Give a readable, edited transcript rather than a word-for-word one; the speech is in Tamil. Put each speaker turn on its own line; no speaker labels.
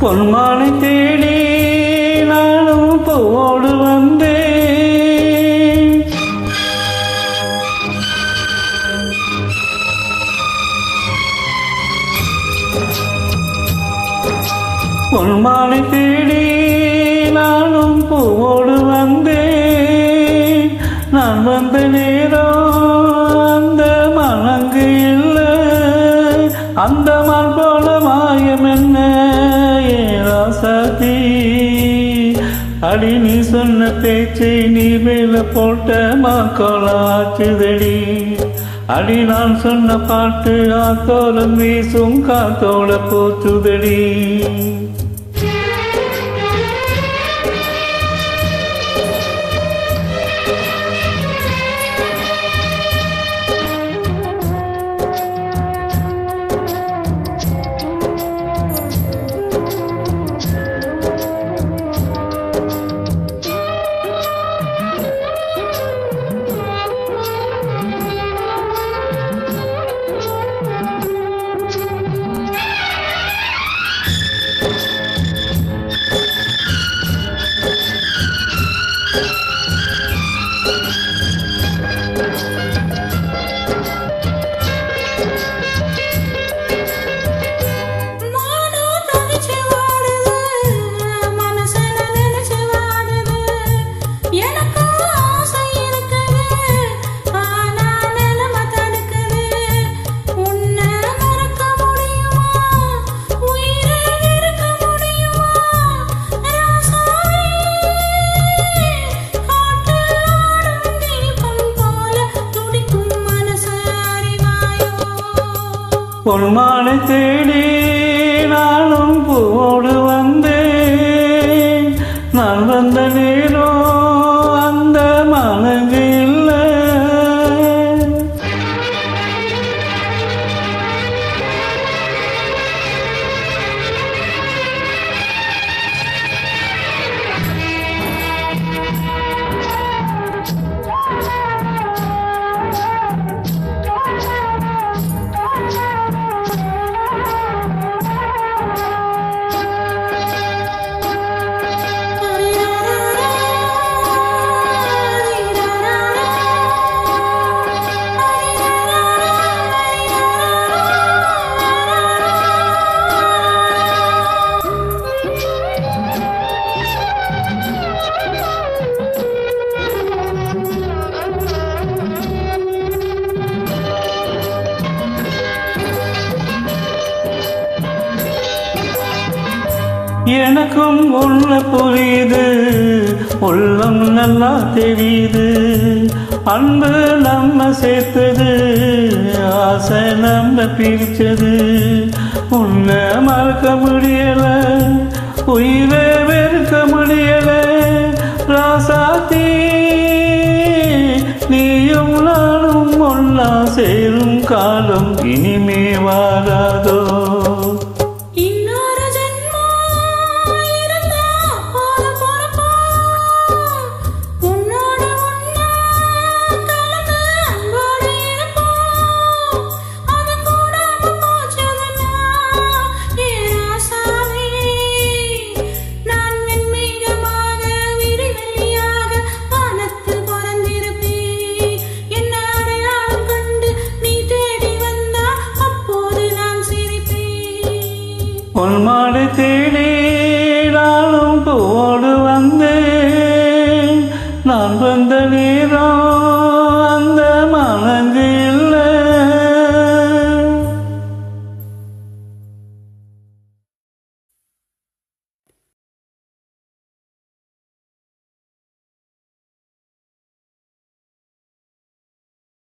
பொன்மானை தேடி நானும் போடு வந்தேன். பொன்மானை தேடி நானும் போடு வந்தேன். நான் வந்த நேரம் அந்த மனங்கு இல்லை, அந்த மண் போல மாயம் என்ன ராசாத்தி. அடி நீ சொன்ன பேச்சை நீ மேல போட்ட மாக்கோளாச்சுதடி. அடி நான் சொன்ன பாட்டு ஆத்தோலம் வீசும் காத்தோட போச்சுதடி. பொன்மானை தேடி நானும் பூவோடு வந்தேன். நான் வந்த நேரம் அந்த மனங்கு இல்லை. எனக்கும் உள்ள புரியுது, உள்ளம் நல்லா தெரியுது. அன்பு நம்ம சேர்த்தது, ஆசை நம்ம பிரிச்சது. உன்னை மறக்க முடியல, உயிரை வெறுக்க முடியல ராசாத்தி. நீயும் நானும் ஒன்னா சேரும் காலம் இனிமே வாராதோ. பொன்மானை தேடி